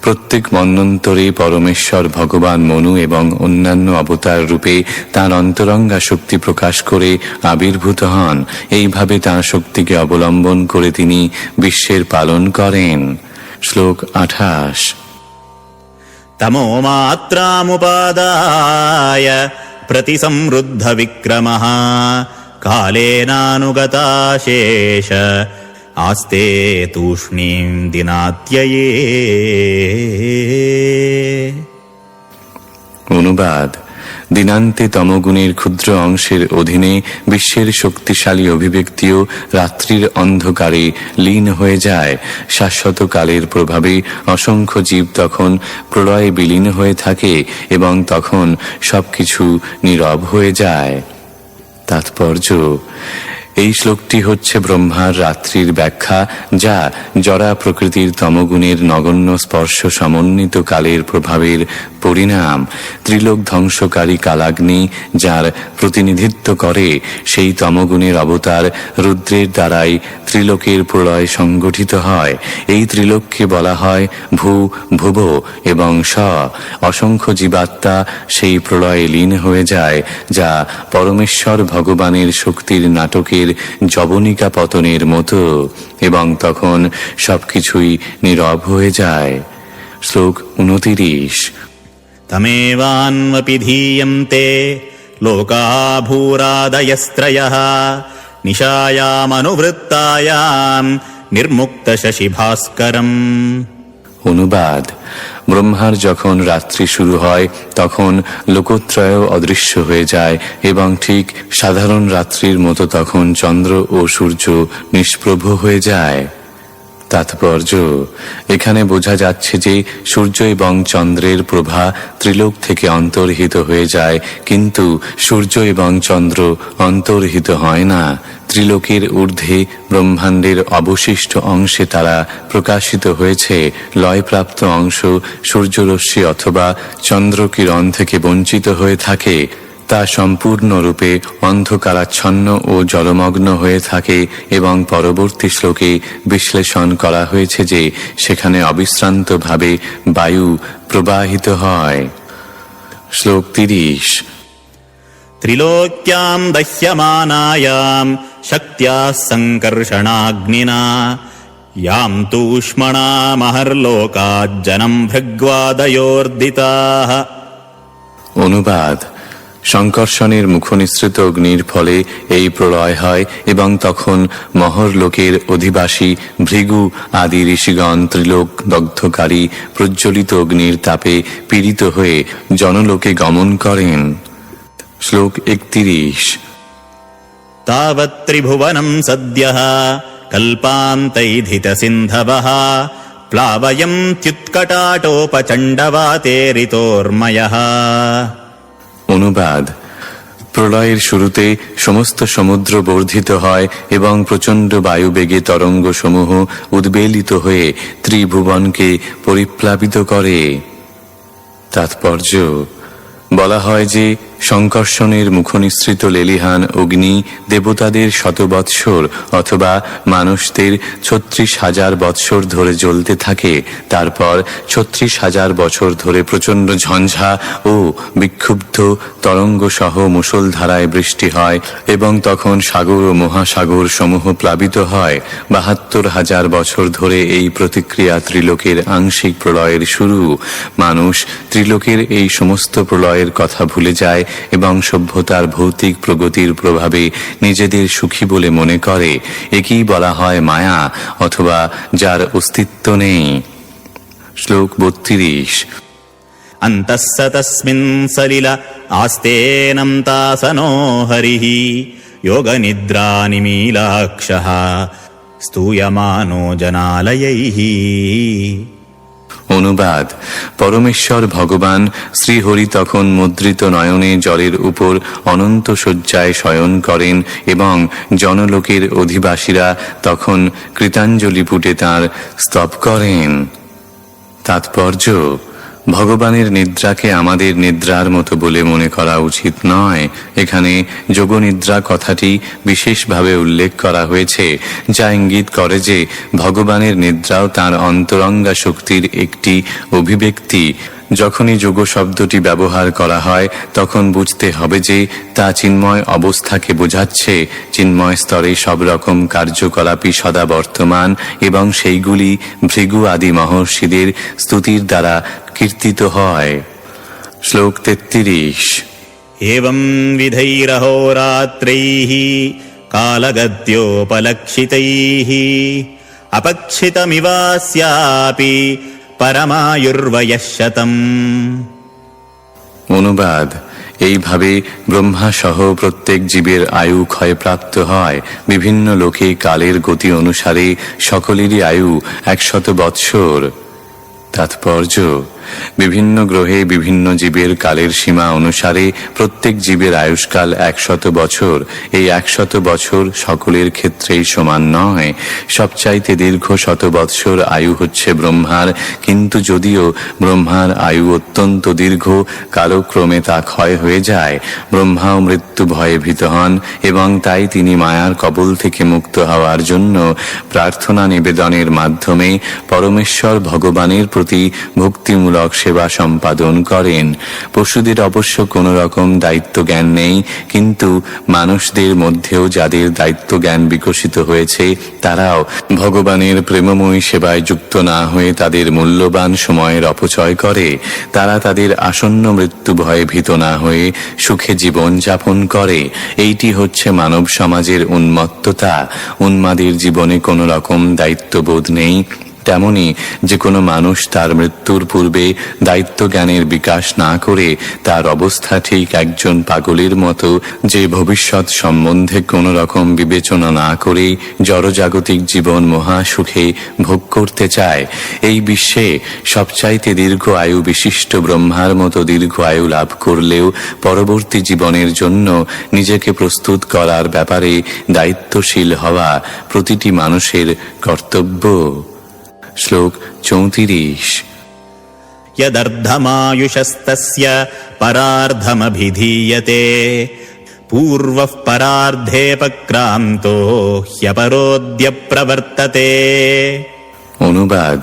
প্রত্যেক মন্বন্তরে পরমেশ্বর ভগবান মনু এবং অন্যান্য অবতার রূপে তাঁর অন্তরঙ্গা শক্তি প্রকাশ করে আবির্ভূত হন। এইভাবে তাঁর শক্তিকে অবলম্বন করে তিনি বিশ্বের পালন করেন। শ্লোক 28। तमो मात्रामुपादाय प्रतिसंरुद्ध विक्रमः कालेनानुगताशेष आस्ते तूष्णीं दिनात्यये। অনুবাদ: দিনান্তে তমগুণের ক্ষুদ্র অংশের অধীনে বিশ্বের শক্তিশালী অভিব্যক্তিও রাত্রির অন্ধকারে লীন হয়ে যায়। শাশ্বত কালের প্রভাবে অসংখ্য জীব তখন প্রলয়ে বিলীন হয়ে থাকে এবং তখন সবকিছু নীরব হয়ে যায়। তাৎপর্য: এই শ্লোকটি হচ্ছে ব্রহ্মার রাত্রির ব্যাখ্যা, যা জরা প্রকৃতির তমগুণের নগণ্য স্পর্শ সমন্বিত কালের প্রভাবের পরিণাম। ত্রিলোক ধ্বংসকারী কালাগ্নি যার প্রতিনিধিত্ব করে, সেই তমগুণের অবতার রুদ্রের দ্বারাই ত্রিলোকের প্রলয় সংগঠিত হয়। এই ত্রিলোককে বলা হয় ভূ, ভুব এবং স। অসংখ্য জীবাত্মা সেই প্রলয়ে লীন হয়ে যায়, যা পরমেশ্বর ভগবানের শক্তির নাটকের যবনিকা পতনের মতো, এবং তখন সবকিছুই নীরব হয়ে যায়। শ্লোক 29। তমেবান্বপিধীয়ন্তে লোকা ভূরাদয়স্ত্রয়ঃ নিশায়ামনুবৃত্তায়াম নির্মুক্ত শশিভাস্করম। অনুবাদ: ব্রহ্মার যখন রাত্রি শুরু হয় তখন লোকত্রয় অদৃশ্য হয়ে যায় এবং ঠিক সাধারণ রাত্রির মতো তখন চন্দ্র ও সূর্য নিষ্প্রভ হয়ে যায়। তাৎপর্য: এখানে বোঝা যাচ্ছে যে সূর্য এবং চন্দ্রের প্রভা ত্রিলোক থেকে অন্তর্হিত হয়ে যায়, কিন্তু সূর্য এবং চন্দ্র অন্তর্হিত হয় না। ত্রিলোকের ঊর্ধ্বে ব্রহ্মাণ্ডের অবশিষ্ট অংশে তারা প্রকাশিত হয়েছে। লয়প্রাপ্ত অংশ সূর্যরশ্মি অথবা চন্দ্রকিরণ থেকে বঞ্চিত হয়ে থাকে। তা সম্পূর্ণরূপে অন্ধকারাচ্ছন্ন ও জলমগ্ন হয়ে থাকে এবং পরবর্তী শ্লোকে বিশ্লেষণ করা হয়েছে যে সেখানে অবিশ্রান্তভাবে বায়ু প্রবাহিত হয়। শ্লোক 30। ত্রিলোক্যাম দহ্যমানায়াম শক্ত্যা সংকর্ষণাগ্নিনা ইয়াম তূষ্মণা মহর্লোকাজ্জনম ভৃগ্বাদয়োর্দিতাঃ। অনুবাদ: সংকর্ষণের মুখনিসৃত অগ্নির ফলে এই প্রলয় হয় এবং তখন মহরলোকের অধিবাসী ভৃগু আদি ঋষিগণ ত্রিলোক দগ্ধকারী প্রজ্বলিত অগ্নির তাপে পীড়িত হয়ে জনলোকে গমন করেন। শ্লোক 31। তাবৎ ত্রিভুবনম সদ্যঃ কল্পান্তৈধিতসিন্ধবঃ প্লাবয়ন্ত্युत्कटाटोपचण्डवातेरितोर्मयः। অনুবাদ: প্রলয়ের শুরুতে সমস্ত সমুদ্র বর্ধিত হয় এবং প্রচণ্ড বায়ুবেগে তরঙ্গসমূহ উদ্বেলিত হয়ে ত্রিভুবনকে পরিপ্লাবিত করে। তাৎপর্য: বলা হয় যে সংকর্ষণের মুখনিসৃত লেলিহান অগ্নি দেবতাদের শতবৎসর অথবা মানুষদের 36,000 বৎসর ধরে জ্বলতে থাকে। তারপর 36,000 বছর ধরে প্রচণ্ড ঝঞ্ঝা ও বিক্ষুব্ধ তরঙ্গ সহ মুষলধারায় বৃষ্টি হয় এবং তখন সাগর ও মহাসাগর সমূহ প্লাবিত হয়। 72,000 বছর ধরে এই প্রতিক্রিয়া ত্রিলোকের আংশিক প্রলয়ের শুরু। মানুষ ত্রিলোকের এই সমস্ত প্রলয়ের কথা ভুলে যায় এবং সভ্যতার ভৌতিক প্রগতির প্রভাবে নিজেদের সুখী বলে মনে করে। একেই বলা হয় মায়া, অথবা যার অস্তিত্ব নেই। শ্লোক 32। অন্তঃ তস্মিन् সলিল আস্তেনম তাসনো হরিঃ যোগনিদ্রা নিমীলাক্ষঃ স্তূয়মানো জনালয়ৈঃ। অনুবাদ: পরমেশ্বর ভগবান শ্রীহরি তখন মুদ্রিত নয়নে জলের উপর অনন্ত শয্যায় শয়ন করেন এবং জনলোকের অধিবাসীরা তখন কৃতাঞ্জলি পুটে তাঁর স্তব করেন। তাৎপর্য: ভগবানের নিদ্রাকে আমাদের নিদ্রার মতো বলে মনে করা উচিত নয়। এখানে যোগনিদ্রা কথাটি বিশেষভাবে উল্লেখ করা হয়েছে, যা ইঙ্গিত করে যে ভগবানের নিদ্রাও তাঁর অন্তরঙ্গা শক্তির একটি অভিব্যক্তি। যখনই যোগ শব্দটি ব্যবহার করা হয় তখন বুঝতে হবে যে তা চিন্ময় অবস্থাকে বোঝাচ্ছে। চিন্ময় স্তরে সব রকম কার্যকলাপই সদা বর্তমান এবং সেইগুলি ভৃগু আদি মহর্ষিদের স্তুতির দ্বারা কীর্তিত হয়। শ্লোক 33। एवं विधैरहोरात्रैः कालगत्योपलक्षितैः अपक्षितमिवास्यापि परमायुर्वयः शतम्। অনুবাদ: এইভাবে ব্রহ্মা সহ প্রত্যেক জীবের আয়ু ক্ষয়প্রাপ্ত হয়। বিভিন্ন লোকে কালের গতি অনুসারে সকলেরই আয়ু 100 বৎসর। তাৎপর্য: বিভিন্ন গ্রহে বিভিন্ন জীবের কালের সীমা অনুসারে প্রত্যেক জীবের আয়ুষ্কাল 100 বছর। এই 100 বছর সকলের ক্ষেত্রেই সমান নয়। সবচাইতে দীর্ঘ 100 বৎসর আয়ু হচ্ছে ব্রহ্মার, কিন্তু যদিও ব্রহ্মার আয়ু অত্যন্ত দীর্ঘ, কালক্রমে তা ক্ষয় হয়ে যায়। ব্রহ্মাও মৃত্যু ভয়ে ভীত হন এবং তাই তিনি মায়ার কবল থেকে মুক্ত হওয়ার জন্য প্রার্থনা নিবেদনের মাধ্যমে পরমেশ্বর ভগবানের প্রতি ভক্তিমূলক সেবা সম্পাদন করেন। পশুদের অবশ্য কোনো রকম দায়িত্ব জ্ঞান নেই, কিন্তু মানুষদের মধ্যেও যাদের দায়িত্ব জ্ঞান বিকশিত হয়েছে তারাও ভগবানের প্রেমময়ী সেবায় যুক্ত না হয়ে তাদের মূল্যবান সময়ের অপচয় করে। তারা তাদের আসন্ন মৃত্যু ভয়ে ভীত না হয়ে সুখে জীবন যাপন করে। এইটি হচ্ছে মানব সমাজের উন্মত্ততা। উন্মাদের জীবনে কোনো রকম দায়িত্ববোধ নেই। তেমনি যে কোনো মানুষ তার মৃত্যুর পূর্বে দায়িত্ব জ্ঞানের বিকাশ না করে তার অবস্থা ঠিক একজন পাগলের মতো, যে ভবিষ্যৎ সম্বন্ধে কোনো রকম বিবেচনা না করে জড়জাগতিক জীবন মহাসুখে ভোগ করতে চায়। এই বিশ্বে সবচাইতে দীর্ঘ আয়ু বিশিষ্ট ব্রহ্মার মতো দীর্ঘ আয়ু লাভ করলেও পরবর্তী জীবনের জন্য নিজেকে প্রস্তুত করার ব্যাপারে দায়িত্বশীল হওয়া প্রতিটি মানুষের কর্তব্য। শ্লোক 34। यदर्धमायुषस्तस्य परार्धमभिधीयते पूर्वः परार्धेऽपक्रान्तो ह्यपरोऽद्य प्रवर्तते। অনুবাদ: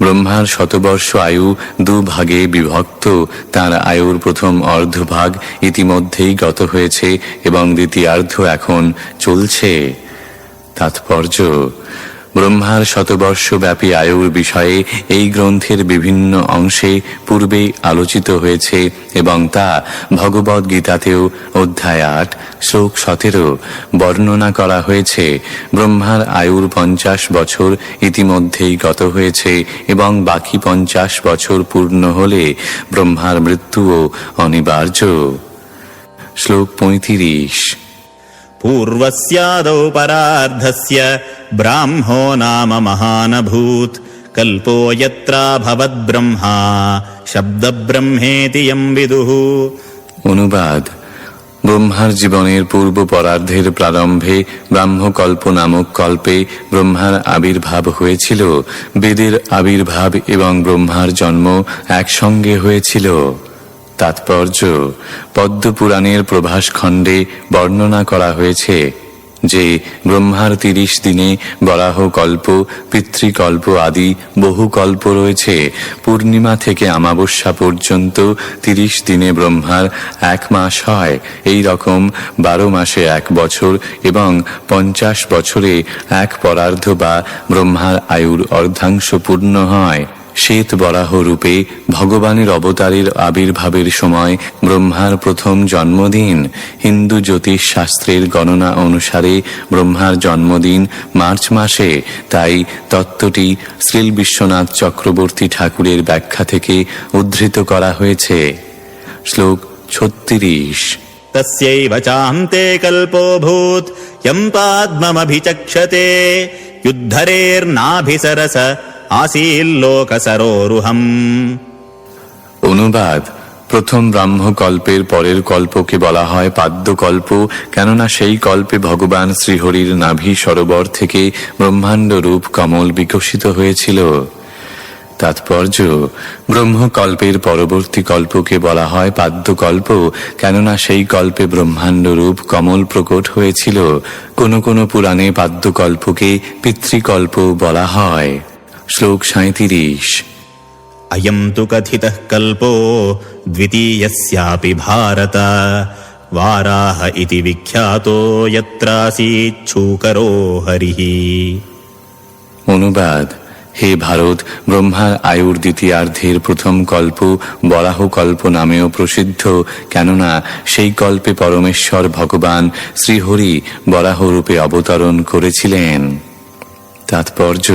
ব্রহ্মার শতবর্ষ আয়ু দুভাগে বিভক্ত। তার আয়ুর প্রথম অর্ধভাগ ইতিমধ্যেই গত হয়েছে এবং দ্বিতীয়ার্ধ এখন চলছে। তাৎপর্য: ব্রহ্মার শতবর্ষব্যাপী আয়ুর বিষয়ে এই গ্রন্থের বিভিন্ন অংশে পূর্বেই আলোচিত হয়েছে এবং তা ভগবদ্গীতাতেও অধ্যায় 8 শ্লোক 17 বর্ণনা করা হয়েছে। ব্রহ্মার আয়ুর 50 বছর ইতিমধ্যেই গত হয়েছে এবং বাকি 50 বছর পূর্ণ হলে ব্রহ্মার মৃত্যুও অনিবার্য। শ্লোক 35। पूर्वस्यादौ परार्धस्य ब्राह्मो नाम महानभूत् कल्पो यत्राभवद्ब्रह्मा शब्दब्रह्मेति यं विदुः। অনুবাদ: ব্রহ্মার জীবনের পূর্ব পরার্ধের প্রারম্ভে ব্রাহ্মকল্প নামক কল্পে ব্রহ্মার আবির্ভাব হয়েছিল। বেদের আবির্ভাব এবং ব্রহ্মার জন্ম একসঙ্গে হয়েছিল। তাৎপর্য: পদ্মপুরাণের প্রভাস খণ্ডে বর্ণনা করা হয়েছে যে ব্রহ্মার 30 দিনে বরাহ কল্প, পিতৃকল্প আদি বহু কল্প রয়েছে। পূর্ণিমা থেকে অমাবস্যা পর্যন্ত 30 দিনে ব্রহ্মার 1 মাস হয়। এই রকম 12 মাসে 1 বছর এবং 50 বছরে 1 পরার্ধ বা ব্রহ্মার আয়ুর অর্ধাংশ পূর্ণ হয়। শ্বেত বরাহ রূপে ভগবানের অবতারের আবির্ভাবের সময় ব্রহ্মার প্রথম জন্মদিন। হিন্দু জ্যোতিষ শাস্ত্রের গণনা অনুসারে ব্রহ্মার জন্মদিন মার্চ মাসে। তাই তত্ত্বটি শ্রীল বিশ্বনাথ চক্রবর্তী ঠাকুরের ব্যাখ্যা থেকে উদ্ধৃত করা হয়েছে। শ্লোক 36। तस्यैव चान्ते कल्पोऽभूत् यं पाद्ममभिचक्षते युद्धरेर्नाभिसरस आसील्लोकसरोरुहम्। অনুবাদ: প্রথম ব্রাহ্মকল্পের পরের কল্পকে বলা হয় পাদ্যকল্প, কেননা সেই কল্পে ভগবান শ্রীহরির নাভি সরোবর থেকে ব্রহ্মাণ্ড রূপ কমল বিকশিত হয়েছিল। তাৎপর্য: ব্রহ্মকল্পের পরবর্তী কল্পকে বলা হয় পাদ্যকল্প, কেননা সেই কল্পে ব্রহ্মাণ্ড রূপ কমল প্রকট হয়েছিল। কোন কোন পুরাণে পাদ্যকল্পকে পিতৃকল্প বলা হয়। শ্লোক 37। अयं तु कथितः कल्पो द्वितीयस्यापि भारत वाराह इति विख्यातो यत्रासीच्छूकरो हरिः। অনুবাদ: হে ভারত, ব্রহ্মার আয়ুর দ্বিতীয়ার্ধের প্রথম কল্প বরাহ কল্প নামেও প্রসিদ্ধ, কেননা সেই কল্পে পরমেশ্বর ভগবান শ্রীহরি বরাহ রূপে অবতরণ করেছিলেন। তাৎপর্য: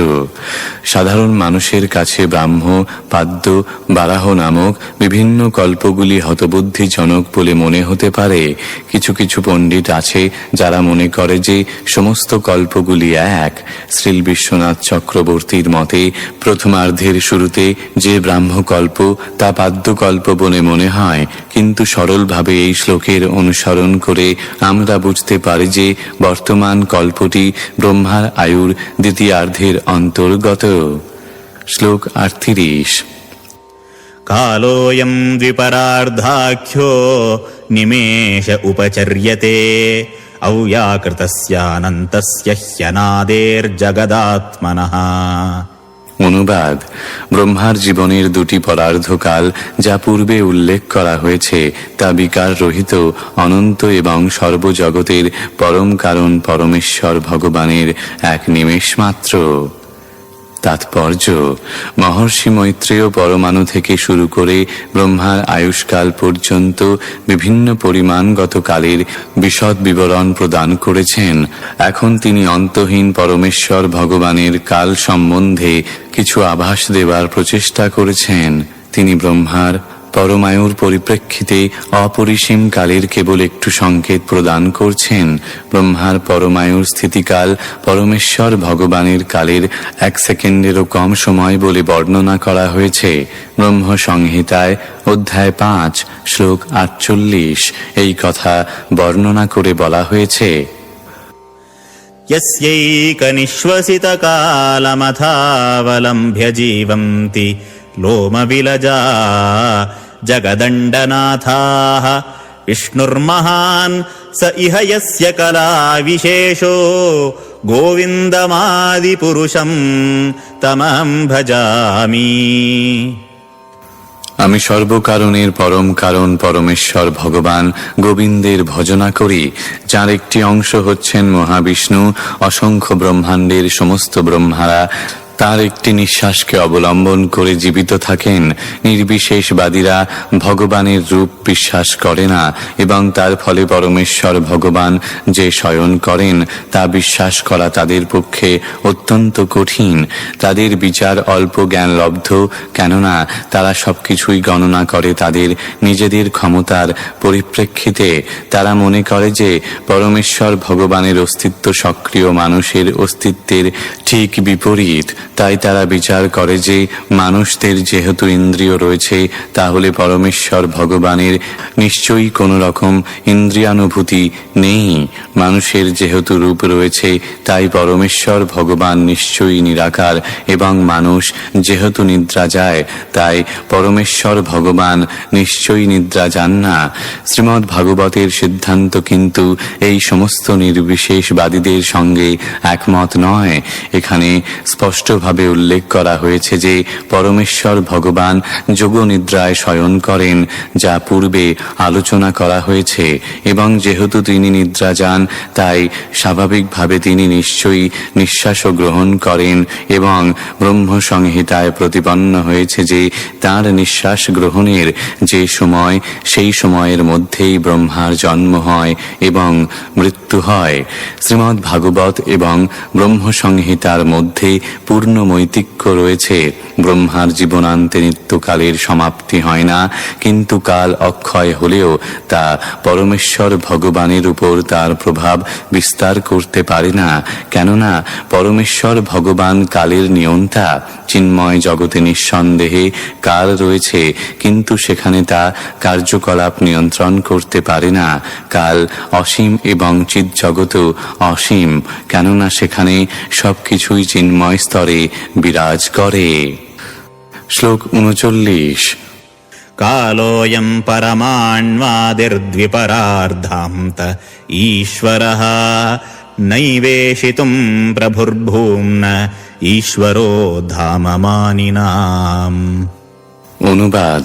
সাধারণ মানুষের কাছে ব্রাহ্ম, পাদ্য, বারাহ নামক বিভিন্ন কল্পগুলি হতবুদ্ধিজনক বলে মনে হতে পারে। কিছু কিছু পণ্ডিত আছে যারা মনে করে যে সমস্ত কল্পগুলি এক। শ্রীল বিশ্বনাথ চক্রবর্তীর মতে প্রথমার্ধের শুরুতে যে ব্রাহ্মকল্প তা পাদ্যকল্প বলে মনে হয়, কিন্তু সরলভাবে এই শ্লোকের অনুসরণ করে আমরা বুঝতে পারি যে বর্তমান কল্পটি ব্রহ্মার আয়ুর দ্বিতীয়ার্ধের অন্তর্গত। শ্লোক 38। कालोऽयं द्विपरार्धाख्यो निमेष उपचर्यते अव्याकृतस्यानन्तस्य ह्यनादेर्जगदात्मनः। অনুবাদ: ব্রহ্মার জীবনের দুটি পরার্ধকাল যা পূর্বে উল্লেখ করা হয়েছে তা বিকার রহিত, অনন্ত এবং সর্বজগতের পরম কারণ পরমেশ্বর ভগবানের এক নিমেষ মাত্র। তাৎপর্য: মহর্ষি মৈত্রেয় পরমাণু থেকে শুরু করে ব্রহ্মার আয়ুষ্কাল পর্যন্ত বিভিন্ন পরিমাণগত কালের বিশদ বিবরণ প্রদান করেছেন। এখন তিনি অন্তহীন পরমেশ্বর ভগবানের কাল সম্বন্ধে কিছু আভাস দেবার প্রচেষ্টা করেছেন। তিনি ব্রহ্মার পরমায়ুর পরিপ্রেক্ষিতে অপরিসীম কালের কেবল একটু সংকেত প্রদান করছেন। ব্রহ্মার পরমায়ুর স্থিতিকাল পরমেশ্বর ভগবানের কালের 1 সেকেন্ডেরও কম সময় বলে বর্ণনা করা হয়েছে। ব্রহ্ম সংহিতায় অধ্যায় 5 শ্লোক 48 এই কথা বর্ণনা করে বলা হয়েছে: यस्यैकनिश्वसितकालमथावलम्भ्य जीवन्ति लोमविलजा जगदण्डनाथाः विष्णुर्महान् स इह यस्य कलाविशेषो गोविन्दमादिपुरुषं तमहं भजामि। আমি সর্বকারণের পরম কারণ পরমেশ্বর ভগবান গোবিন্দের ভজনা করি, যার একটি অংশ হচ্ছেন মহাবিষ্ণু। অসংখ্য ব্রহ্মাণ্ডের সমস্ত ব্রহ্মারা তার একটি নিঃশ্বাসকে অবলম্বন করে জীবিত থাকেন। নির্বিশেষবাদীরা ভগবানের রূপ বিশ্বাস করে না এবং তার ফলে পরমেশ্বর ভগবান যে শয়ন করেন তা বিশ্বাস করা তাদের পক্ষে অত্যন্ত কঠিন। তাদের বিচার অল্প জ্ঞানলব্ধ, কেননা তারা সবকিছুই গণনা করে তাদের নিজেদের ক্ষমতার পরিপ্রেক্ষিতে। তারা মনে করে যে পরমেশ্বর ভগবানের অস্তিত্ব সক্রিয় মানুষের অস্তিত্বের ঠিক বিপরীত। তাই তারা বিচার করে যে মানুষদের যেহেতু ইন্দ্রিয় রয়েছে, তাহলে পরমেশ্বর ভগবানের নিশ্চয়ই কোনো রকম ইন্দ্রিয়ানুভূতি নেই। মানুষের যেহেতু রূপ রয়েছে, তাই পরমেশ্বর ভগবান নিশ্চয়ই নিরাকার, এবং মানুষ যেহেতু নিদ্রা যায়, তাই পরমেশ্বর ভগবান নিশ্চয়ই নিদ্রা যান না। শ্রীমদ্ ভাগবতের সিদ্ধান্ত কিন্তু এই সমস্ত নির্বিশেষবাদীদের সঙ্গে একমত নয়। এখানে স্পষ্টভাবে উল্লেখ করা হয়েছে যে পরমেশ্বর ভগবান যোগনিদ্রায় শয়ন করেন, যা পূর্বে আলোচনা করা হয়েছে, এবং যেহেতু তিনি নিদ্রা যান, তাই স্বাভাবিকভাবে তিনি নিশ্চয়ই নিঃশ্বাসও গ্রহণ করেন, এবং ব্রহ্ম সংহিতায় প্রতিপন্ন হয়েছে যে তাঁর নিঃশ্বাস গ্রহণের যে সময়, সেই সময়ের মধ্যেই ব্রহ্মার জন্ম হয় এবং মৃত্যু হয়। শ্রীমদ্ ভাগবত এবং ব্রহ্ম সংহিতার মধ্যে পূর্ণ মৈত্রিক্য রয়েছে। ব্রহ্মার জীবনান্তে নিত্যকালের সমাপ্তি হয় না, কিন্তু কাল অক্ষয় হলেও তা পরমেশ্বর ভগবানের উপর তার প্রভাব বিস্তার করতে পারে না, কেননা পরমেশ্বর ভগবান কালের নিয়ন্তা। চিন্ময় জগতে নিঃসন্দেহে কাল রয়েছে, কিন্তু সেখানে তা কার্যকলাপ নিয়ন্ত্রণ করতে পারে না। কাল অসীম এবং চিৎজগৎও অসীম, কেননা সেখানে সবকিছুই চিন্ময় স্তরে বিরাজ করে। শ্লোক 39। कालोऽयं परमाण्वादिर्द्विपरार्धान्त ईश्वरः नैवेशितुं प्रभुर्भूम्न ईश्वरो धाममानिनाम्। অনুবাদ: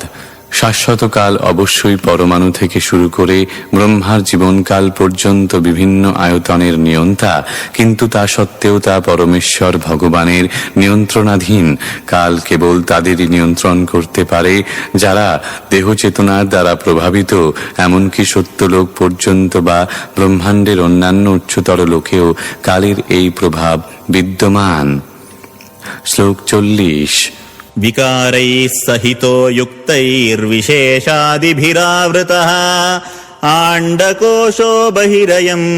শাশ্বতকাল অবশ্যই পরমাণু থেকে শুরু করে ব্রহ্মার জীবনকাল পর্যন্ত বিভিন্ন আয়তনের নিয়ন্তা, কিন্তু তা সত্ত্বেও তা পরমেশ্বর ভগবানের নিয়ন্ত্রণাধীন। কাল কেবল তাদেরই নিয়ন্ত্রণ করতে পারে যারা দেহ চেতনার দ্বারা প্রভাবিত। এমনকি সত্যলোক পর্যন্ত বা ব্রহ্মাণ্ডের অন্যান্য উচ্চতর লোকেও কালের এই প্রভাব বিদ্যমান। শ্লোক 40। विकारैः सहितो युक्तैर्विशेषादिभिरावृतः आण्डकोशो बहिरयम्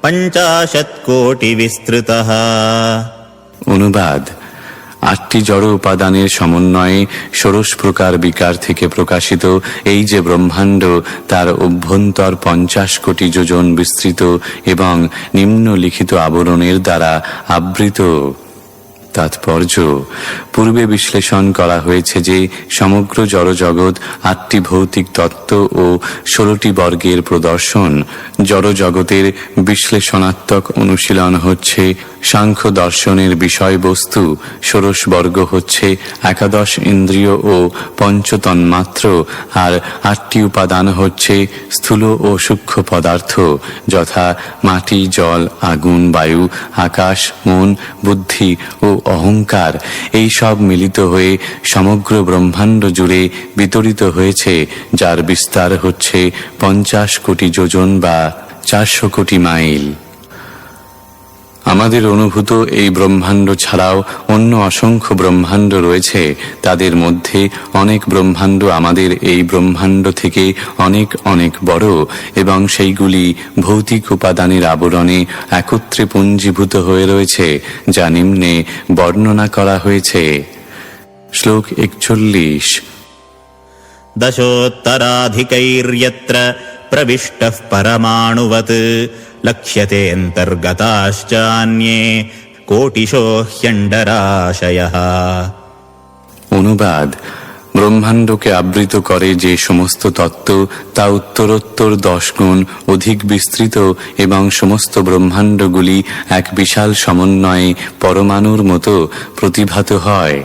50 कोटिविस्तृतः। অনুবাদ: 8টি জড় উপাদানের সমন্বয়ে 16 প্রকার বিকার থেকে প্রকাশিত এই যে ব্রহ্মাণ্ড, তার অভ্যন্তর 50 কোটি যোজন বিস্তৃত এবং নিম্নলিখিত আবরণের দ্বারা আবৃত। তাৎপর্য: পূর্বে বিশ্লেষণ করা হয়েছে যে সমগ্র জড়জগৎ 8টি ভৌতিক তত্ত্ব ও 16টি বর্গের প্রদর্শন। জড়জগতের বিশ্লেষণাত্মক অনুশীলন হচ্ছে সাংখ্য দর্শনের বিষয়বস্তু, ষোড়শ বর্গ হচ্ছে 11 ইন্দ্রিয় ও পঞ্চতন্মাত্র, আর 8টি উপাদান হচ্ছে স্থূল ও সূক্ষ্ম পদার্থ, যথা মাটি, জল, আগুন, বায়ু, আকাশ, মন, বুদ্ধি ও অহংকার। এই সব মিলিত হয়ে সমগ্র ব্রহ্মাণ্ড জুড়ে বিতরিত হয়েছে, যার বিস্তার হচ্ছে 50 কোটি যোজন বা 400 কোটি মাইল। আমাদের অনুভূত এই ব্রহ্মাণ্ড ছাড়াও অন্য অসংখ্য ব্রহ্মাণ্ড রয়েছে। তাদের মধ্যে অনেক ব্রহ্মাণ্ড আমাদের এই ব্রহ্মাণ্ড থেকে অনেক অনেক বড় এবং সেইগুলি ভৌতিক উপাদানের আবরণে একত্রে পুঞ্জীভূত হয়ে রয়েছে, যা নিম্নে বর্ণনা করা হয়েছে। শ্লোক 41। दशोत्तराधिकैर्यत्र प्रविष्टः परमाणुवत् लक्ष्यतेऽन्तर्गताश्चान्ये कोटिशो ह्यण्डराशयः। অনুবাদ: ব্রহ্মাণ্ডকে আবৃত করে যে সমস্ত তত্ত্ব, তা উত্তরোত্তর 10 গুণ অধিক বিস্তৃত এবং সমস্ত ব্রহ্মাণ্ডগুলি এক বিশাল সমন্বয়ে পরমাণুর মতো প্রতিভাত হয়।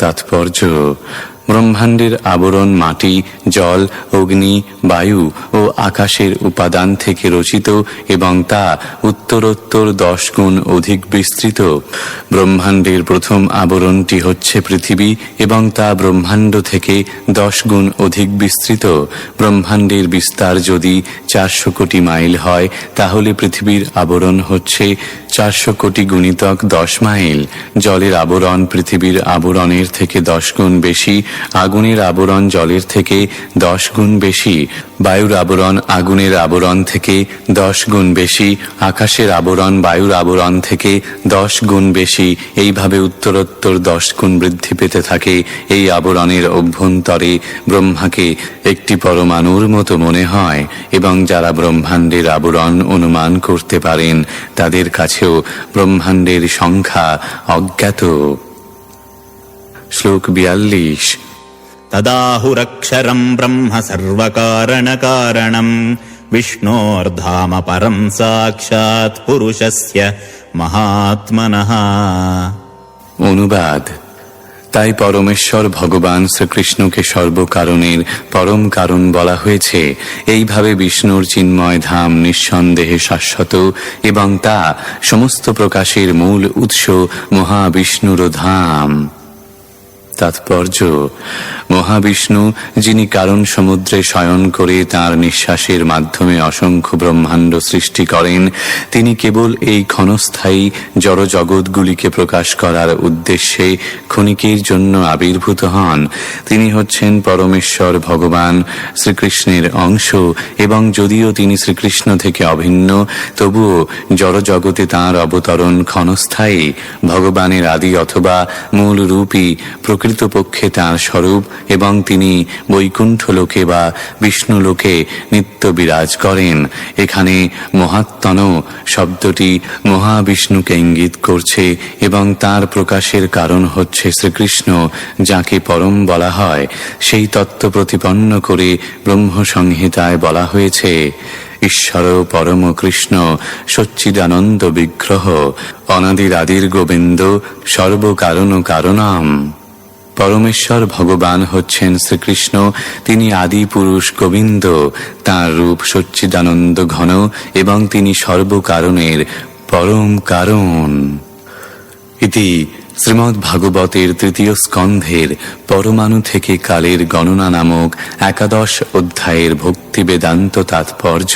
তাৎপর্য: ব্রহ্মাণ্ডের আবরণ মাটি, জল, অগ্নি, বায়ু ও আকাশের উপাদান থেকে রচিত এবং তা উত্তরোত্তর 10 গুণ অধিক বিস্তৃত। ব্রহ্মাণ্ডের প্রথম আবরণটি হচ্ছে পৃথিবী এবং তা ব্রহ্মাণ্ড থেকে 10 গুণ অধিক বিস্তৃত। ব্রহ্মাণ্ডের বিস্তার যদি 400 কোটি মাইল হয়, তাহলে পৃথিবীর আবরণ হচ্ছে 400 কোটি গুণিতক 10 মাইল। জলের আবরণ পৃথিবীর আবরণের থেকে 10 গুণ বেশি, আগুনের আবরণ জলের থেকে 10 গুণ বেশি, বায়ুর আবরণ আগুনের আবরণ থেকে 10 গুণ বেশি, আকাশের আবরণ বায়ুর আবরণ থেকে 10 গুণ বেশি। এইভাবে উত্তরোত্তর 10 গুণ বৃদ্ধি পেতে থাকে। এই আবরণের অভ্যন্তরে ব্রহ্মাকে একটি পরমাণুর মতো মনে হয় এবং যারা ব্রহ্মাণ্ডের আবরণ অনুমান করতে পারেন, তাদের কাছেও ব্রহ্মাণ্ডের সংখ্যা অজ্ঞাত। শ্লোক 42। तदाहुरक्षरम् ब्रह्म सर्वकारणकारणम् विष्णोर्धाम परम् साक्षात् पुरुषस्य महात्मनः। অনুবাদ: তাই পরমেশ্বর ভগবান শ্রীকৃষ্ণকে সর্বকারণের পরম কারণ বলা হয়েছে। এইভাবে বিষ্ণুর চিন্ময় ধাম নিঃসন্দেহে শাশ্বত এবং তা সমস্ত প্রকাশের মূল উৎস মহাবিষ্ণুর ধাম। তাৎপর্য: মহাবিষ্ণু, যিনি কারণ সমুদ্রে শয়ন করে তাঁর নিঃশ্বাসের মাধ্যমে অসংখ্য ব্রহ্মাণ্ড সৃষ্টি করেন, তিনি কেবল এই ক্ষণস্থায়ী জড়জগৎগুলিকে প্রকাশ করার উদ্দেশ্যে ক্ষণিকের জন্য আবির্ভূত হন। তিনি হচ্ছেন পরমেশ্বর ভগবান শ্রীকৃষ্ণের অংশ এবং যদিও তিনি শ্রীকৃষ্ণ থেকে অভিন্ন, তবুও জড়জগতে তাঁর অবতরণ ক্ষণস্থায়ী। ভগবানের আদি অথবা মূল রূপই প্রকৃতপক্ষে তাঁর স্বরূপ এবং তিনি বৈকুণ্ঠ লোকে বা বিষ্ণু লোকে নিত্য বিরাজ করেন। এখানে মহাত্মন শব্দটি মহাবিষ্ণুকে ইঙ্গিত করছে এবং তার প্রকাশের কারণ হচ্ছে শ্রীকৃষ্ণ, যাকে পরম বলা হয়। সেই তত্ত্ব প্রতিপন্ন করে ব্রহ্মসংহিতায় বলা হয়েছে, ঈশ্বর পরম কৃষ্ণ সচ্চিদানন্দ বিগ্রহ অনাদিরাদির গোবিন্দ সর্বকারণ কারণম। পরমেশ্বর ভগবান হচ্ছেন শ্রীকৃষ্ণ, তিনি আদি পুরুষ গোবিন্দ। তাঁর রূপ সচ্চিদানন্দ ঘন এবং তিনি সর্বকারণের পরম কারণ। ইতি শ্রীমদ্ভাগবতের 3য় স্কন্ধের পরমাণু থেকে কালের গণনা নামক 11 অধ্যায়ের ভক্তি বেদান্ত তাৎপর্য।